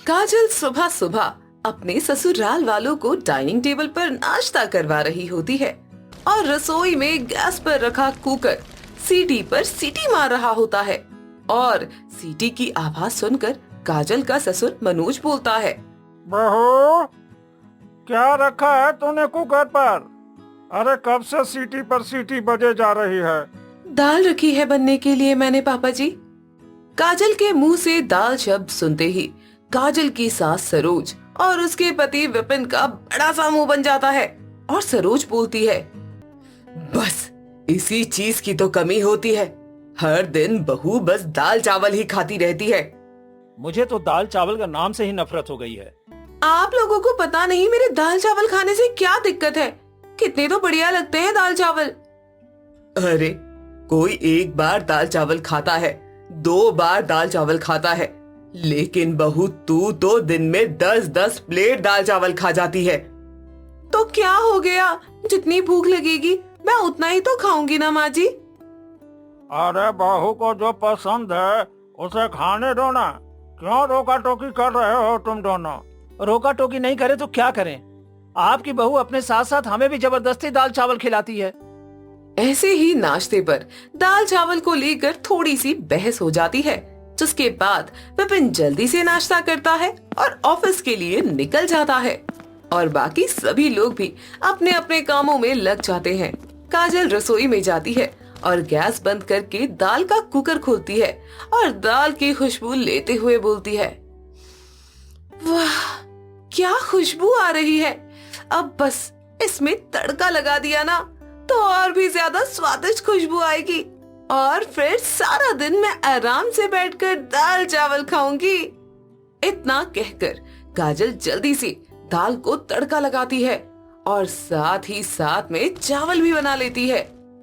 काजल सुबह सुबह अपने ससुराल वालों को डाइनिंग टेबल पर नाश्ता करवा रही होती है और रसोई में गैस पर रखा कुकर सीटी पर सीटी मार रहा होता है और सीटी की आवाज सुनकर काजल का ससुर मनोज बोलता है, बहू, क्या रखा है तूने कुकर पर? अरे कब से सीटी पर सीटी बजे जा रही है? दाल रखी है बनने के लिए मैंने पापा जी। काजल के मुंह से दाल शब्द सुनते ही काजल की सास सरोज और उसके पति विपिन का बड़ा सा मुंह बन जाता है और सरोज बोलती है, बस इसी चीज की तो कमी होती है। हर दिन बहू बस दाल चावल ही खाती रहती है। मुझे तो दाल चावल का नाम से ही नफरत हो गई है। आप लोगों को पता नहीं मेरे दाल चावल खाने से क्या दिक्कत है। कितने तो बढ़िया लगते हैं दाल चावल। अरे कोई एक बार दाल चावल खाता है, 2 बार दाल चावल खाता है, लेकिन बहू तू तो दिन में 10-10 प्लेट दाल चावल खा जाती है। तो क्या हो गया, जितनी भूख लगेगी मैं उतना ही तो खाऊंगी ना माँ जी। अरे बहू को जो पसंद है उसे खाने दो ना। क्यों रोका टोकी कर रहे हो तुम दोनों? रोका टोकी नहीं करे तो क्या करें? आपकी बहू अपने साथ साथ हमें भी जबरदस्ती दाल चावल खिलाती है। ऐसे ही नाश्ते पर दाल चावल को लेकर थोड़ी सी बहस हो जाती है, जिसके बाद विपिन जल्दी से नाश्ता करता है और ऑफिस के लिए निकल जाता है और बाकी सभी लोग भी अपने अपने कामों में लग जाते हैं। काजल रसोई में जाती है और गैस बंद करके दाल का कुकर खोलती है और दाल की खुशबू लेते हुए बोलती है, वाह क्या खुशबू आ रही है। अब बस इसमें तड़का लगा दिया ना तो और भी ज्यादा स्वादिष्ट खुशबू आएगी और फिर सारा दिन मैं आराम से बैठकर दाल चावल खाऊंगी। इतना कहकर काजल जल्दी से दाल को तड़का लगाती है और साथ ही साथ में चावल भी बना लेती है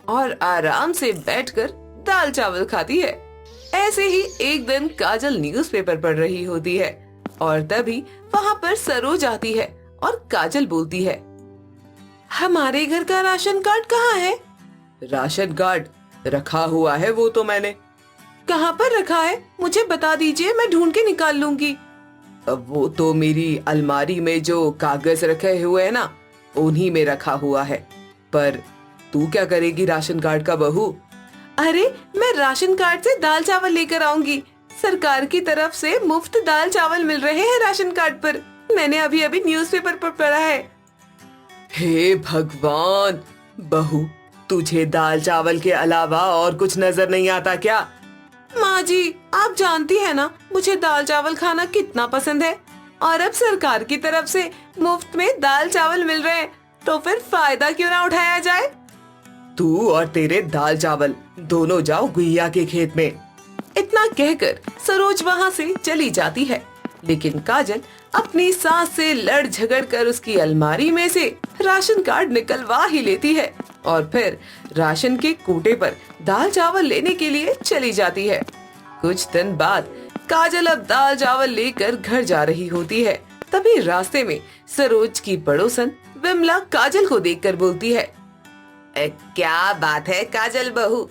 और आराम से बैठकर दाल चावल खाती है। ऐसे ही एक दिन काजल न्यूज़पेपर पढ़ रही होती है और तभी वहाँ पर सरोज आती है और काजल बोलती है, हमारे घर का राशन कार्ड कहाँ है? राशन कार्ड रखा हुआ है वो तो मैंने। कहाँ पर रखा है मुझे बता दीजिए, मैं ढूंढ के निकाल लूंगी। अब वो तो मेरी अलमारी में जो कागज रखे हुए हैं ना उन्हीं में रखा हुआ है। पर तू क्या करेगी राशन कार्ड का बहू? अरे मैं राशन कार्ड से दाल चावल लेकर आऊंगी। सरकार की तरफ से मुफ्त दाल चावल मिल रहे हैं राशन कार्ड पर। मैंने अभी अभी न्यूज़पेपर पर पढ़ा है। हे भगवान, बहू तुझे दाल चावल के अलावा और कुछ नजर नहीं आता क्या? माँ जी आप जानती है ना मुझे दाल चावल खाना कितना पसंद है और अब सरकार की तरफ से मुफ्त में दाल चावल मिल रहे हैं तो फिर फायदा क्यों ना उठाया जाए। तू और तेरे दाल चावल दोनों जाओ गुइया के खेत में। इतना कहकर सरोज वहाँ से चली जाती है, लेकिन काजल अपनी सास से लड़ झगड़ कर उसकी अलमारी में से राशन कार्ड निकलवा ही लेती है और फिर राशन के कोटे पर दाल चावल लेने के लिए चली जाती है। कुछ दिन बाद काजल अब दाल चावल लेकर घर जा रही होती है। तभी रास्ते में सरोज की पड़ोसन विमला काजल को देखकर बोलती है, क्या बात है काजल बहू,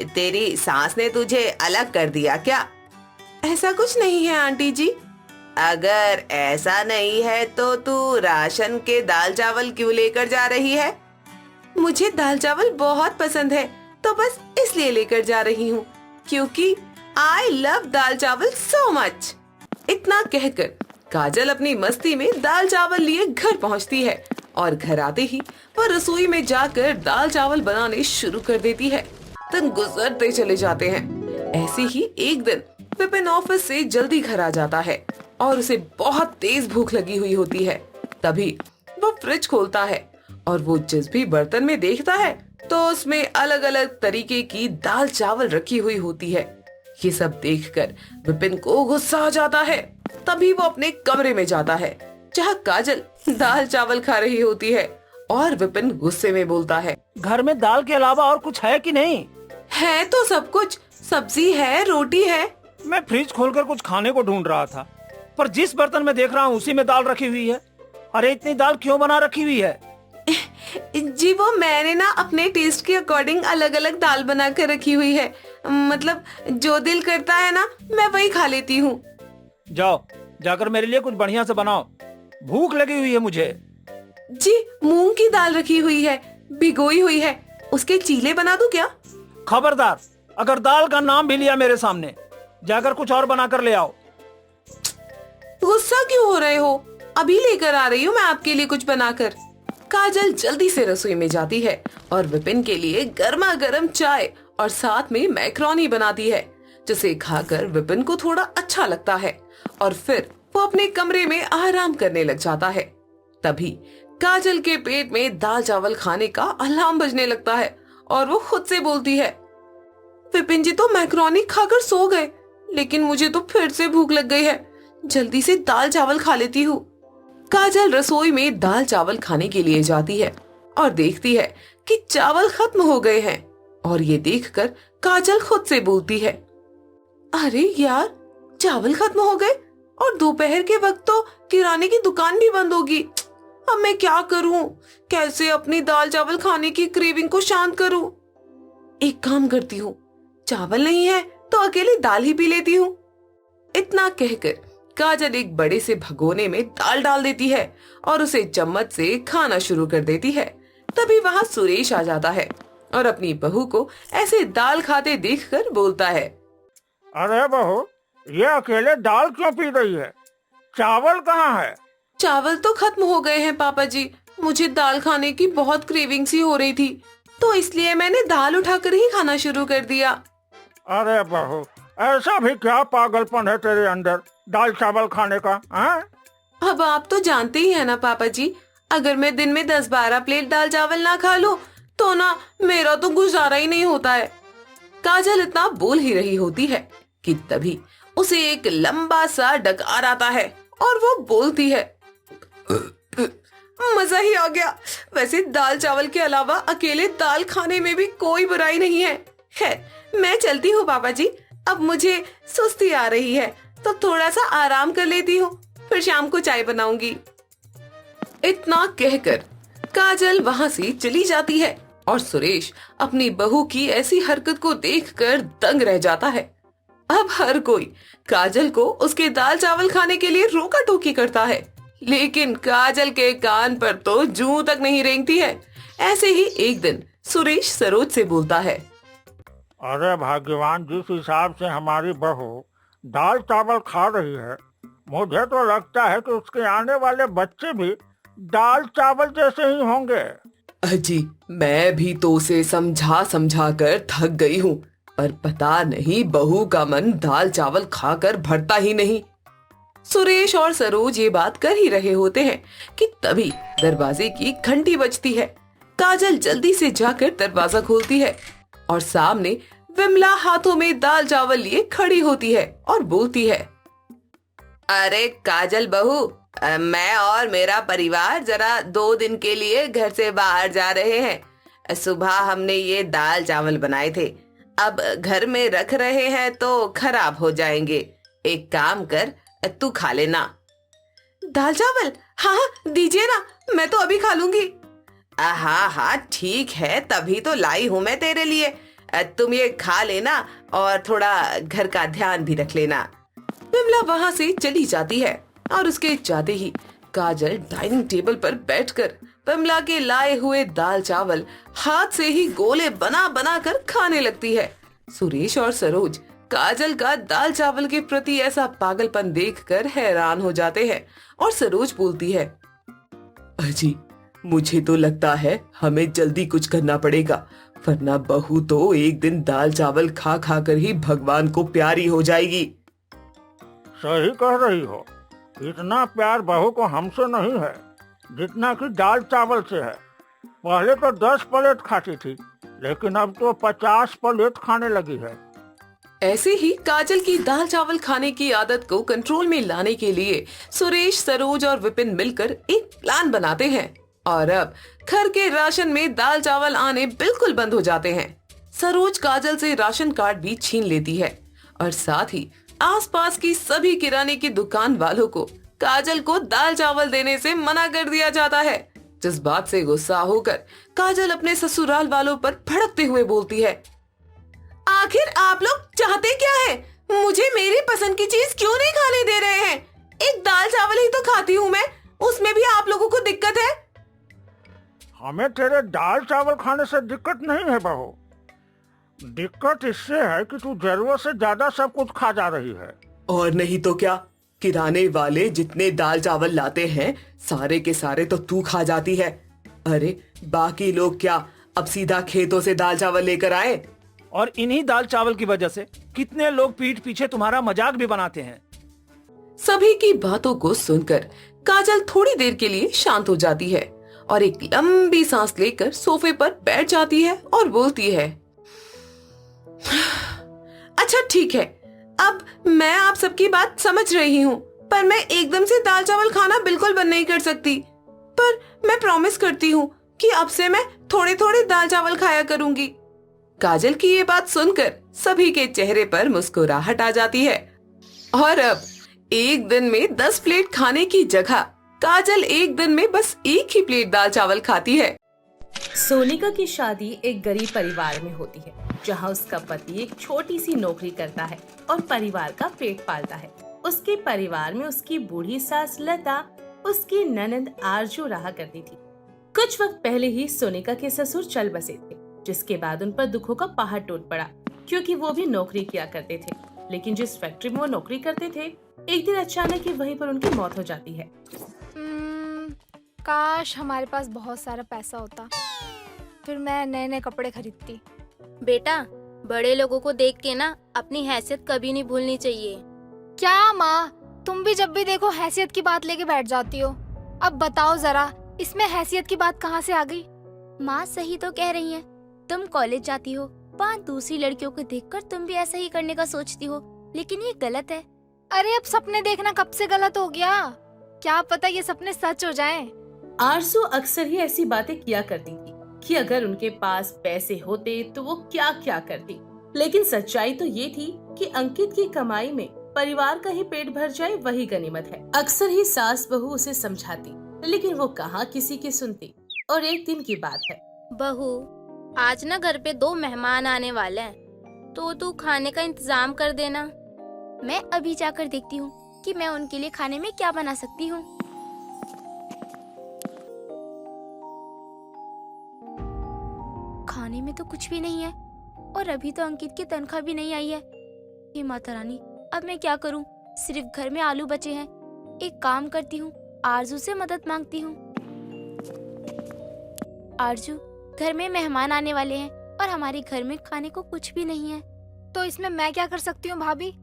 तेरी सास ने तुझे अलग कर दिया क्या? ऐसा कुछ नहीं है आंटी जी। अगर ऐसा नहीं है तो तू राशन के दाल चावल क्यों लेकर जा रही है? मुझे दाल चावल बहुत पसंद है तो बस इसलिए लेकर जा रही हूँ, क्योंकि आई लव दाल चावल सो मच। इतना कहकर काजल अपनी मस्ती में दाल चावल लिए घर पहुँचती है और घर आते ही वो रसोई में जाकर दाल चावल बनाने शुरू कर देती है। दिन गुजरते चले जाते हैं। ऐसे ही एक दिन विपिन ऑफिस से जल्दी घर आ जाता है और उसे बहुत तेज भूख लगी हुई होती है। तभी वो फ्रिज खोलता है और वो जिस भी बर्तन में देखता है तो उसमें अलग अलग तरीके की दाल चावल रखी हुई होती है। ये सब देखकर विपिन को गुस्सा आ जाता है। तभी वो अपने कमरे में जाता है जहाँ काजल दाल चावल खा रही होती है और विपिन गुस्से में बोलता है, घर में दाल के अलावा और कुछ है कि नहीं? है तो सब कुछ, सब्जी है, रोटी है। मैं फ्रिज खोलकर कुछ खाने को ढूंढ रहा था, पर जिस बर्तन में देख रहा हूँ उसी में दाल रखी हुई है। अरे इतनी दाल क्यों बना रखी हुई है? जी वो मैंने ना अपने टेस्ट के अकॉर्डिंग अलग अलग दाल बना कर रखी हुई है। मतलब जो दिल करता है ना मैं वही खा लेती हूँ। जाओ जाकर मेरे लिए कुछ बढ़िया से बनाओ, भूख लगी हुई है मुझे। जी, मूंग की दाल रखी हुई है, भिगोई हुई है, उसके चीले बना दूं क्या? खबरदार, अगर दाल का नाम भी लिया मेरे सामने, जाकर कुछ और बनाकर ले आओ। गुस्सा क्यों हो रहे हो? अभी लेकर आ रही हूँ मैं आपके लिए कुछ बनाकर। काजल जल्दी से रसोई में जाती है और विपिन के लिए गर्मा गर्म चाय और साथ में मैक्रोनी बनाती है, जिसे खाकर विपिन को थोड़ा अच्छा लगता है और फिर वो अपने कमरे में आराम करने लग जाता है। तभी काजल के पेट में दाल चावल खाने का अलार्म बजने लगता है और वो खुद से बोलती है, विपिन जी तो मैक्रोनी खाकर सो गए, लेकिन मुझे तो फिर से भूख लग गई है, जल्दी से दाल चावल खा लेती हूँ। काजल रसोई में दाल चावल खाने के लिए जाती है और देखती है कि चावल खत्म हो गए हैं और ये देखकर काजल खुद से बोलती है, अरे यार, चावल खत्म हो गए और दोपहर के वक्त तो किराने की दुकान भी बंद होगी। अब मैं क्या करूं? कैसे अपनी दाल चावल खाने की क्रेविंग को शांत करूं? एक काम करती हूँ, चावल नहीं है तो अकेली दाल ही पी लेती हूँ। इतना कहकर काजल एक बड़े से भगोने में दाल डाल देती है और उसे चम्मच से खाना शुरू कर देती है। तभी वहाँ सुरेश आ जाता है और अपनी बहू को ऐसे दाल खाते देखकर बोलता है, अरे बहू, ये अकेले दाल क्यों पी रही है? चावल कहाँ है? चावल तो खत्म हो गए हैं पापा जी, मुझे दाल खाने की बहुत क्रेविंग सी हो रही थी, तो इसलिए मैंने दाल उठाकर ही खाना शुरू कर दिया। अरे बहू, ऐसा भी क्या पागलपन है तेरे अंदर दाल चावल खाने का? हाँ? अब आप तो जानते ही है ना पापा जी, अगर मैं दिन में 10-12 प्लेट दाल चावल ना खा लूं तो ना मेरा तो गुजारा ही नहीं होता है। काजल इतना बोल ही रही होती है कि तभी उसे एक लंबा सा डकार आता है और वो बोलती है, मजा ही आ गया। वैसे दाल चावल के अलावा अकेले दाल खाने में भी कोई बुराई नहीं है। खैर, मैं चलती हूँ पापा जी, अब मुझे सुस्ती आ रही है तो थोड़ा सा आराम कर लेती हूँ, फिर शाम को चाय बनाऊंगी। इतना कहकर काजल वहाँ से चली जाती है और सुरेश अपनी बहू की ऐसी हरकत को देखकर दंग रह जाता है। अब हर कोई काजल को उसके दाल चावल खाने के लिए रोका टोकी करता है, लेकिन काजल के कान पर तो जूं तक नहीं रेंगती है। ऐसे ही एक दिन सुरेश सरोज से बोलता है, अरे भगवान, जिस हिसाब से हमारी बहू दाल चावल खा रही है, मुझे तो लगता है कि उसके आने वाले बच्चे भी दाल चावल जैसे ही होंगे। अजी, मैं भी तो उसे समझा समझा कर थक गई हूँ, पर पता नहीं बहू का मन दाल चावल खाकर भरता ही नहीं। सुरेश और सरोज ये बात कर ही रहे होते हैं कि तभी दरवाजे की घंटी बजती है। काजल जल्दी से जाकर दरवाजा खोलती है और सामने विमला हाथों में दाल चावल लिए खड़ी होती है और बोलती है, अरे काजल बहू, मैं और मेरा परिवार जरा 2 दिन के लिए घर से बाहर जा रहे हैं। सुबह हमने ये दाल चावल बनाए थे, अब घर में रख रहे हैं तो खराब हो जाएंगे। एक काम कर, तू खा लेना। दाल चावल? हाँ दीजिए ना, मैं तो अभी खा लूंगी। हाँ हाँ ठीक है, तभी तो लाई हूँ मैं तेरे लिए। तुम ये खा लेना और थोड़ा घर का ध्यान भी रख लेना। विमला वहाँ से चली जाती है और उसके जाते ही काजल डाइनिंग टेबल पर बैठकर विमला के लाए हुए दाल चावल हाथ से ही गोले बना बना कर खाने लगती है। सुरेश और सरोज काजल का दाल चावल के प्रति ऐसा पागलपन देखकर हैरान हो जाते हैं और सरोज बोलती है, अजी, मुझे तो लगता है हमें जल्दी कुछ करना पड़ेगा, वरना बहू तो एक दिन दाल चावल खा खा कर ही भगवान को प्यारी हो जाएगी। सही कह रही हो, इतना प्यार बहू को हमसे नहीं है जितना कि दाल चावल से है। पहले तो 10 प्लेट खाती थी, लेकिन अब तो 50 प्लेट खाने लगी है। ऐसे ही काजल की दाल चावल खाने की आदत को कंट्रोल में लाने के लिए सुरेश, सरोज और विपिन मिलकर एक प्लान बनाते हैं और अब घर के राशन में दाल चावल आने बिल्कुल बंद हो जाते हैं। सरोज काजल से राशन कार्ड भी छीन लेती है और साथ ही आसपास की सभी किराने की दुकान वालों को काजल को दाल चावल देने से मना कर दिया जाता है, जिस बात से गुस्सा होकर काजल अपने ससुराल वालों पर भड़कते हुए बोलती है, आखिर आप लोग चाहते क्या है? मुझे मेरी पसंद की चीज क्यों नहीं खाने दे रहे हैं? एक दाल चावल ही तो खाती हूँ मैं, उसमें भी आप लोगों को दिक्कत है। हमें तेरे दाल चावल खाने से दिक्कत नहीं है बहू, दिक्कत इससे है कि तू जरूरत से ज्यादा सब कुछ खा जा रही है। और नहीं तो क्या, किराने वाले जितने दाल चावल लाते हैं सारे के सारे तो तू खा जाती है। अरे बाकी लोग क्या अब सीधा खेतों से दाल चावल लेकर आए? और इन्हीं दाल चावल की वजह से कितने लोग पीठ पीछे तुम्हारा मजाक भी बनाते हैं। सभी की बातों को सुनकर काजल थोड़ी देर के लिए शांत हो जाती है और एक लंबी सांस लेकर सोफे पर बैठ जाती है और बोलती है, अच्छा ठीक है, अब मैं आप सबकी बात समझ रही हूँ, पर मैं एकदम से दाल चावल खाना बिल्कुल बंद नहीं कर सकती। पर मैं प्रॉमिस करती हूँ कि अब से मैं थोड़े थोड़े दाल चावल खाया करूंगी। काजल की ये बात सुनकर सभी के चेहरे पर मुस्कुराहट आ जाती है और अब एक दिन में 10 प्लेट खाने की जगह काजल एक दिन में बस एक ही प्लेट दाल चावल खाती है। सोनिका की शादी एक गरीब परिवार में होती है, जहां उसका पति एक छोटी सी नौकरी करता है और परिवार का पेट पालता है। उसके परिवार में उसकी बूढ़ी सास लता, उसकी ननंद आरजू रहा करती थी। कुछ वक्त पहले ही सोनिका के ससुर चल बसे थे, जिसके बाद उन पर दुखों का पहाड़ टूट पड़ा, क्योंकि वो भी नौकरी किया करते थे। लेकिन जिस फैक्ट्री में वो नौकरी करते थे, एक दिन अचानक ही वहीं पर उनकी मौत हो जाती है। काश हमारे पास बहुत सारा पैसा होता, फिर मैं नए नए कपड़े खरीदती। बेटा, बड़े लोगों को देख के ना अपनी हैसियत कभी नहीं भूलनी चाहिए। क्या माँ, तुम भी जब भी देखो हैसियत की बात लेके बैठ जाती हो। अब बताओ जरा, इसमें हैसियत की बात कहाँ से आ गई? माँ सही तो कह रही हैं। तुम कॉलेज जाती हो, वहाँ दूसरी लड़कियों को देखकर तुम भी ऐसा ही करने का सोचती हो, लेकिन ये गलत है। अरे अब सपने देखना कब से गलत हो गया? क्या पता ये सपने सच हो जाएं। आरजू अक्सर ही ऐसी बातें किया करती थी कि अगर उनके पास पैसे होते तो वो क्या क्या करती। लेकिन सच्चाई तो ये थी कि अंकित की कमाई में परिवार का ही पेट भर जाए वही गनीमत है। अक्सर ही सास बहू उसे समझाती, लेकिन वो कहाँ किसी की सुनती। और एक दिन की बात है, बहू आज ना घर पे 2 मेहमान आने वाले हैं, तो तू खाने का इंतजाम कर देना। मैं अभी जाकर देखती हूँ कि मैं उनके लिए खाने में क्या बना सकती हूँ। खाने में तो कुछ भी नहीं है और अभी तो अंकित की तनख्वाह भी नहीं आई है। हे माता रानी, अब मैं क्या करूं? सिर्फ घर में आलू बचे हैं। एक काम करती हूँ, आरजू से मदद मांगती हूँ। आरजू, घर में मेहमान आने वाले हैं और हमारे घर में खाने को कुछ भी नहीं है। तो इसमें मैं क्या कर सकती हूँ भाभी?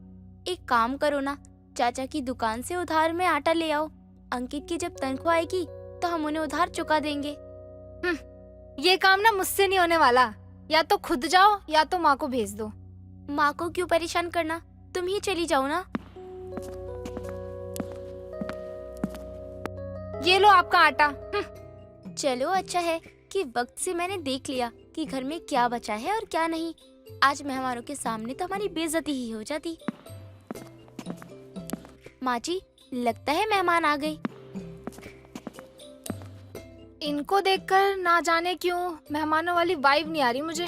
एक काम करो ना, चाचा की दुकान से उधार में आटा ले आओ। अंकित की जब तनख्वाह आएगी तो हम उन्हें उधार चुका देंगे। ये काम ना मुझसे नहीं होने वाला। या तो खुद जाओ या तो माँ को भेज दो। माँ को क्यों परेशान करना, तुम ही चली जाओ ना। ये लो आपका आटा। चलो अच्छा है कि वक्त से मैंने देख लिया कि घर में क्या बचा है और क्या नहीं। आज मेहमानों के सामने तो हमारी बेइज्जती ही हो जाती। माँ जी, लगता है मेहमान आ गए। इनको देखकर ना जाने क्यों मेहमानों वाली वाइब नहीं आ रही मुझे।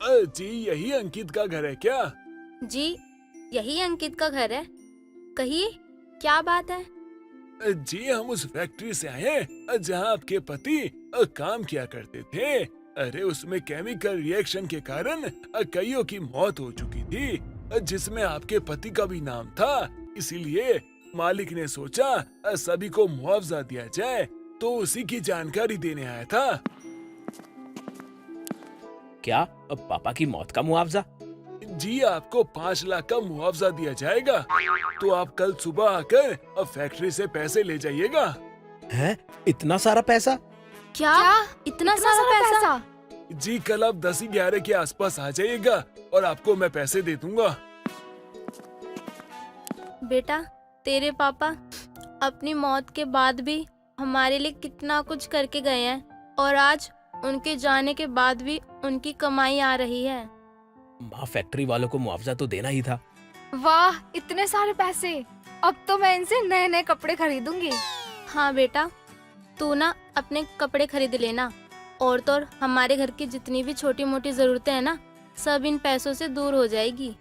जी यही अंकित का घर है क्या? जी यही अंकित का घर है। कहिए क्या बात है? जी हम उस फैक्ट्री से आए हैं जहां आपके पति काम किया करते थे। अरे उसमें केमिकल रिएक्शन के कारण कईयों की मौत हो चुकी थी, जिसमें आपके पति का भी नाम था। इसीलिए मालिक ने सोचा सभी को मुआवजा दिया जाए, तो उसी की जानकारी देने आया था। क्या अब पापा की मौत का मुआवजा? जी आपको 5 लाख का मुआवजा दिया जाएगा, तो आप कल सुबह आकर फैक्ट्री से पैसे ले जाइएगा। हैं? इतना सारा पैसा? क्या? इतना सारा पैसा? जी कल आप 10-11 के आसपास आ जाइएगा और आपको मैं पैसे दे दूंगा। बेटा, तेरे पापा अपनी मौत के बाद भी हमारे लिए कितना कुछ करके गए हैं और आज उनके जाने के बाद भी उनकी कमाई आ रही है। माँ, फैक्ट्री वालों को मुआवजा तो देना ही था। वाह, इतने सारे पैसे! अब तो मैं इनसे नए नए कपड़े खरीदूंगी। हाँ बेटा, तू ना अपने कपड़े खरीद लेना, और तो और हमारे घर की जितनी भी छोटी मोटी जरूरतें हैं ना, सब इन पैसों से दूर हो जाएगी।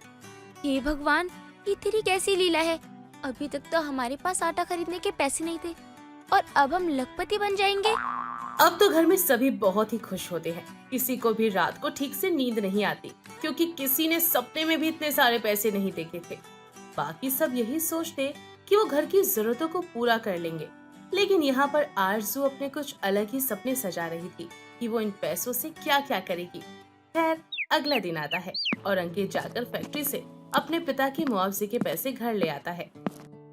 हे भगवान, ये तेरी कैसी लीला है? अभी तक तो हमारे पास आटा खरीदने के पैसे नहीं थे और अब हम लखपति बन जाएंगे। अब तो घर में सभी बहुत ही खुश होते हैं। किसी को भी रात को ठीक से नींद नहीं आती क्योंकि किसी ने सपने में भी इतने सारे पैसे नहीं देखे थे। बाकी सब यही सोचते कि वो घर की जरूरतों को पूरा कर लेंगे, लेकिन यहाँ पर आरज़ू अपने कुछ अलग ही सपने सजा रही थी कि वो इन पैसों से क्या क्या करेगी। खैर, अगला दिन आता है और अंकित जाकर फैक्ट्री से अपने पिता के मुआवजे के पैसे घर ले आता है।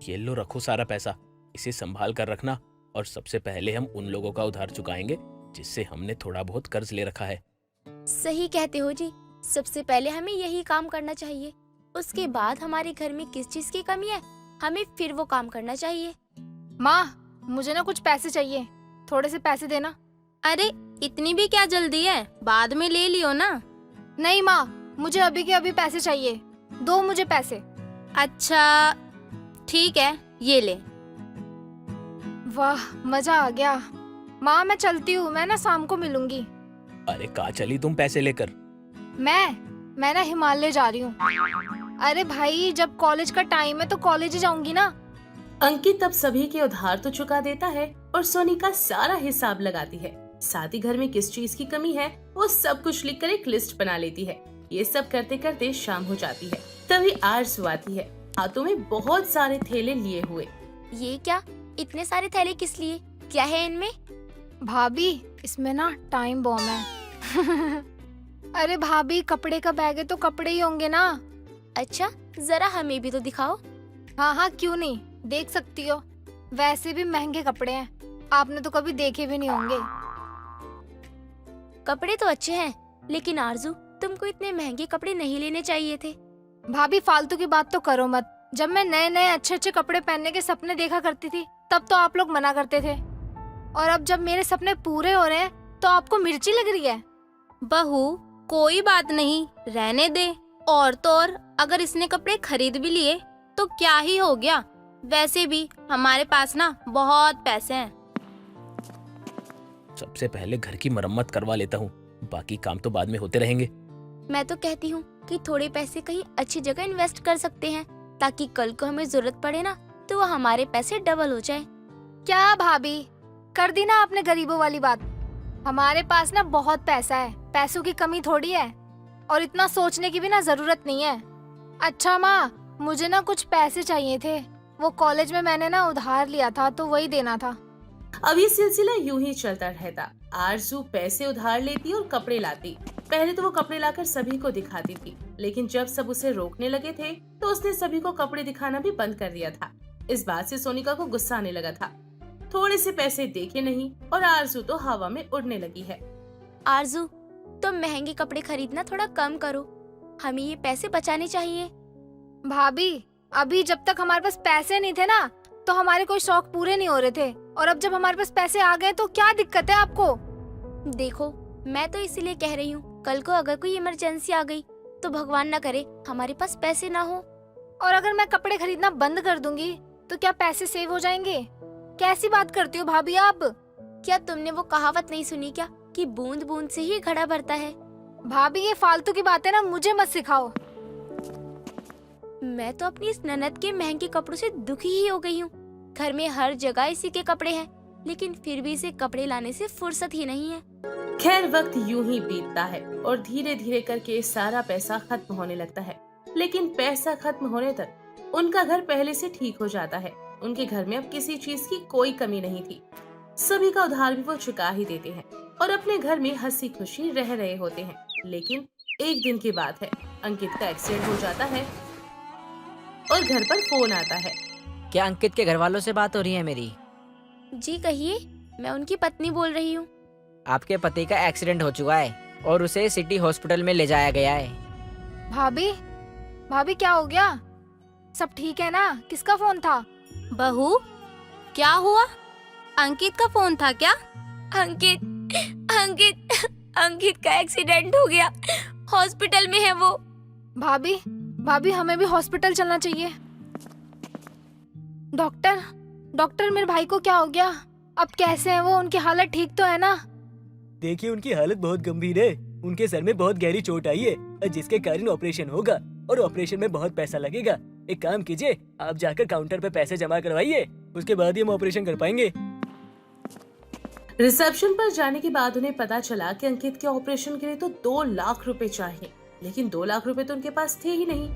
ये लो रखो सारा पैसा, इसे संभाल कर रखना और सबसे पहले हम उन लोगों का उधार चुकाएंगे जिससे हमने थोड़ा बहुत कर्ज ले रखा है। सही कहते हो जी, सबसे पहले हमें यही काम करना चाहिए। उसके बाद हमारे घर में किस चीज की कमी है हमें फिर वो काम करना चाहिए। माँ, मुझे ना कुछ पैसे चाहिए, थोड़े से पैसे देना। अरे इतनी भी क्या जल्दी है, बाद में ले लियो ना। नहीं माँ, मुझे अभी के अभी पैसे चाहिए, दो मुझे पैसे। अच्छा ठीक है, ये ले। वाह, मजा आ गया। माँ मैं चलती हूँ, मैं ना शाम को मिलूंगी। अरे कहाँ चली तुम पैसे लेकर? मैं ना हिमालय जा रही हूँ। अरे भाई, जब कॉलेज का टाइम है तो कॉलेज ही जाऊंगी ना। अंकित तब सभी के उधार तो चुका देता है और सोनी का सारा हिसाब लगाती है। साथ ही घर में किस चीज की कमी है वो सब कुछ लिखकर एक लिस्ट बना लेती है। ये सब करते करते शाम हो जाती है। तभी आरज़ू आती है, हाथों में बहुत सारे थैले लिए हुए। ये क्या, इतने सारे थैले किस लिए, क्या है इनमें? भाभी, इसमें ना टाइम बॉम्ब है। अरे भाभी, कपड़े का बैग है तो कपड़े ही होंगे ना। अच्छा, जरा हमें भी तो दिखाओ। हाँ हाँ, क्यों नहीं, देख सकती हो। वैसे भी महंगे कपड़े हैं, आपने तो कभी देखे भी नहीं होंगे। कपड़े तो अच्छे हैं, लेकिन आरज़ू तुमको इतने महंगे कपड़े नहीं लेने चाहिए थे। भाभी फालतू की बात तो करो मत। जब मैं नए नए अच्छे अच्छे कपड़े पहनने के सपने देखा करती थी तब तो आप लोग मना करते थे, और अब जब मेरे सपने पूरे हो रहे हैं तो आपको मिर्ची लग रही है। बहू कोई बात नहीं, रहने दे। और तो और अगर इसने कपड़े खरीद भी लिए तो क्या ही हो गया, वैसे भी हमारे पास ना बहुत पैसे हैं। सबसे पहले घर की मरम्मत करवा लेता हूँ, बाकी काम तो बाद में होते रहेंगे। मैं तो कहती हूँ कि थोड़े पैसे कहीं अच्छी जगह इन्वेस्ट कर सकते हैं ताकि कल को हमें जरूरत पड़े ना तो वो हमारे पैसे डबल हो जाए। क्या भाभी, कर दी ना आपने गरीबों वाली बात। हमारे पास ना बहुत पैसा है, पैसों की कमी थोड़ी है, और इतना सोचने की भी ना जरूरत नहीं है। अच्छा माँ, मुझे ना कुछ पैसे चाहिए थे, वो कॉलेज में मैंने ना उधार लिया था तो वही देना था। अब ये सिलसिला यूं ही चलता रहता। आरज़ू पैसे उधार लेती और कपड़े लाती। पहले तो वो कपड़े लाकर सभी को दिखाती थी, लेकिन जब सब उसे रोकने लगे थे तो उसने सभी को कपड़े दिखाना भी बंद कर दिया था। इस बात से सोनिका को गुस्सा आने लगा था। थोड़े से पैसे देखे नहीं और आरज़ू तो हवा में उड़ने लगी है। आरज़ू, तुम महंगे कपड़े खरीदना थोड़ा कम करो, हमें ये पैसे बचाने चाहिए। भाभी, अभी जब तक हमारे पास पैसे नहीं थे ना तो हमारे कोई शौक पूरे नहीं हो रहे थे, और अब जब हमारे पास पैसे आ गए तो क्या दिक्कत है आपको? देखो, मैं तो इसीलिए कह रही हूँ, कल को अगर कोई इमरजेंसी आ गई तो भगवान ना करे हमारे पास पैसे ना हो। और अगर मैं कपड़े खरीदना बंद कर दूंगी तो क्या पैसे सेव हो जाएंगे? कैसी बात करती हो भाभी आप? क्या तुमने वो कहावत नहीं सुनी क्या कि बूंद बूंद से ही घड़ा भरता है? भाभी, ये फालतू की बातें ना मुझे मत सिखाओ। मैं तो अपनी इस ननद के महंगे कपड़ों से दुखी ही हो गई हूँ। घर में हर जगह इसी के कपड़े हैं, लेकिन फिर भी इसे कपड़े लाने से फुर्सत ही नहीं है। खैर, वक्त यूं ही बीतता है और धीरे धीरे करके सारा पैसा खत्म होने लगता है। लेकिन पैसा खत्म होने तक उनका घर पहले से ठीक हो जाता है। उनके घर में अब किसी चीज की कोई कमी नहीं थी। सभी का उधार भी वो चुका ही देते हैं और अपने घर में हंसी खुशी रह रहे होते हैं। लेकिन एक दिन की बात है, अंकित का एक्सीडेंट हो जाता है और घर पर फोन आता है। क्या अंकित के घर वालों से बात हो रही है मेरी? जी कहिए, मैं उनकी पत्नी बोल रही हूँ। आपके पति का एक्सीडेंट हो चुका है और उसे सिटी हॉस्पिटल में ले जाया गया है। भाभी क्या हो गया? सब ठीक है ना? किसका फोन था? बहू, क्या हुआ? अंकित का फोन था क्या? अंकित का एक्सीडेंट हो गया, हॉस्पिटल में है वो। भाभी हमें भी हॉस्पिटल चलना चाहिए। डॉक्टर, मेरे भाई को क्या हो गया? अब कैसे है वो? उनकी हालत ठीक तो है ना? देखिए, उनकी हालत बहुत गंभीर है। उनके सर में बहुत गहरी चोट आई है जिसके कारण ऑपरेशन होगा और ऑपरेशन में बहुत पैसा लगेगा। एक काम कीजिए, आप जाकर काउंटर पे पैसे जमा करवाइए, उसके बाद ही हम ऑपरेशन कर पाएंगे। रिसेप्शन पर जाने के बाद उन्हें पता चला कि अंकित के ऑपरेशन के लिए तो 2 लाख रुपए चाहिए, लेकिन 2 लाख रुपए तो उनके पास थे ही नहीं,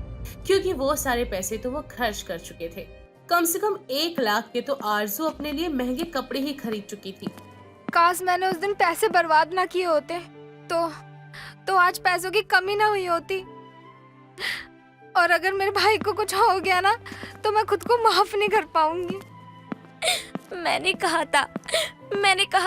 क्योंकि वो सारे पैसे तो वो खर्च कर चुके थे। कम से कम 1 लाख के तो आरजू अपने लिए महंगे कपड़े ही खरीद चुकी थी। काश मैंने उस दिन पैसे बर्बाद ना किए होते तो आज पैसों की कमी ना हुई होती। और अगर मेरे भाई को कुछ हो गया ना तो मैं खुद को माफ नहीं कर पाऊंगी। मैंने कहा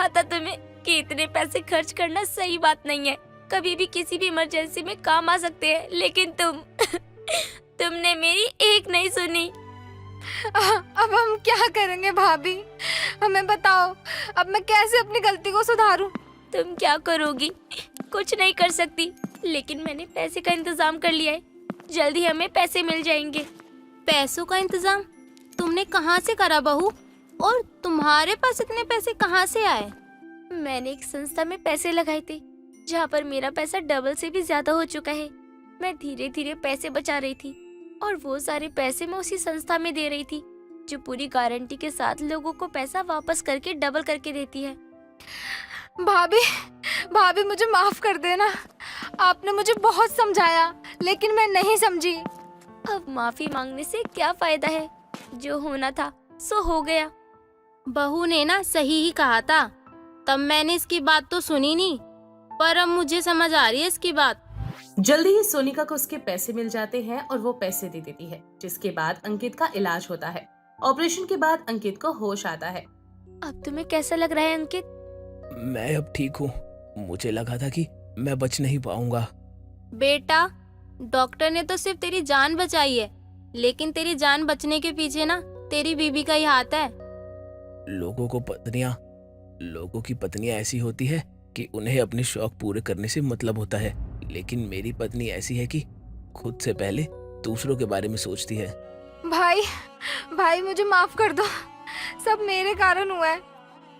था तुम्हें कि इतने पैसे खर्च करना सही बात नहीं है। कभी भी किसी भी इमरजेंसी में काम आ सकते हैं, लेकिन तुमने मेरी एक नहीं सुनी। अब हम क्या करेंगे भाभी, हमें बताओ, अब मैं कैसे अपनी गलती को सुधारूं? तुम क्या करोगी? कुछ नहीं कर सकती, लेकिन मैंने पैसे का इंतजाम कर लिया है। जल्दी हमें पैसे मिल जाएंगे। पैसों का इंतजाम तुमने कहाँ से करा बहू? और तुम्हारे पास इतने पैसे कहाँ से आए? मैंने एक संस्था में पैसे लगाए थे, जहाँ पर मेरा पैसा डबल से भी ज्यादा हो चुका है। मैं धीरे धीरे पैसे बचा रही थी और वो सारे पैसे मैं उसी संस्था में दे रही थी, जो पूरी गारंटी के साथ लोगों को पैसा वापस करके डबल करके देती है। भाभी मुझे माफ कर देना। आपने मुझे बहुत समझाया, लेकिन मैं नहीं समझी। अब माफी मांगने से क्या फायदा है? जो होना था सो हो गया। बहू ने ना सही ही कहा था। तब मैंने इसकी बात तो सुनी नहीं, पर अब मुझे समझ आ रही है इसकी बात। जल्दी ही सोनिका को उसके पैसे मिल जाते हैं और वो पैसे दे देती है, जिसके बाद अंकित का इलाज होता है। ऑपरेशन के बाद अंकित को होश आता है। अब तुम्हें कैसा लग रहा है अंकित? मैं अब ठीक हूँ। मुझे लगा था कि मैं बच नहीं पाऊंगा। बेटा, डॉक्टर ने तो सिर्फ तेरी जान बचाई है, लेकिन तेरी जान बचने के पीछे ना तेरी बीबी का ही हाथ है। लोगों की पत्नियां ऐसी होती है कि उन्हें अपने शौक पूरे करने से मतलब होता है, लेकिन मेरी पत्नी ऐसी है कि खुद से पहले दूसरों के बारे में सोचती है। भाई मुझे माफ कर दो, सब मेरे कारण हुआ है।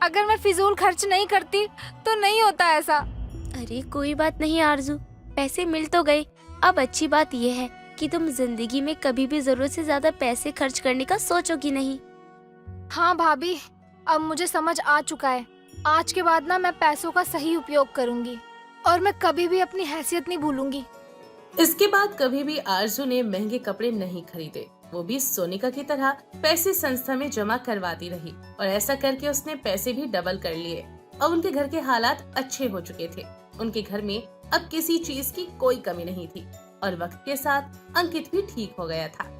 अगर मैं फिजूल खर्च नहीं करती तो नहीं होता ऐसा। अरे कोई बात नहीं आरजू, पैसे मिल तो गए। अब अच्छी बात यह है कि तुम जिंदगी में कभी भी जरूरत से ज्यादा पैसे खर्च करने का सोचोगी नहीं। हाँ भाभी, अब मुझे समझ आ चुका है। आज के बाद ना मैं पैसों का सही उपयोग करूंगी और मैं कभी भी अपनी हैसियत नहीं भूलूंगी। इसके बाद कभी भी आरजू ने महंगे कपड़े नहीं खरीदे। वो भी सोनिका की तरह पैसे संस्था में जमा करवाती रही और ऐसा करके उसने पैसे भी डबल कर लिए। अब उनके घर के हालात अच्छे हो चुके थे। उनके घर में अब किसी चीज की कोई कमी नहीं थी और वक्त के साथ अंकित भी ठीक हो गया था।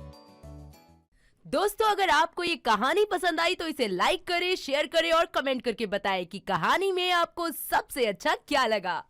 दोस्तों, अगर आपको ये कहानी पसंद आई तो इसे लाइक करें, शेयर करें और कमेंट करके बताएं कि कहानी में आपको सबसे अच्छा क्या लगा।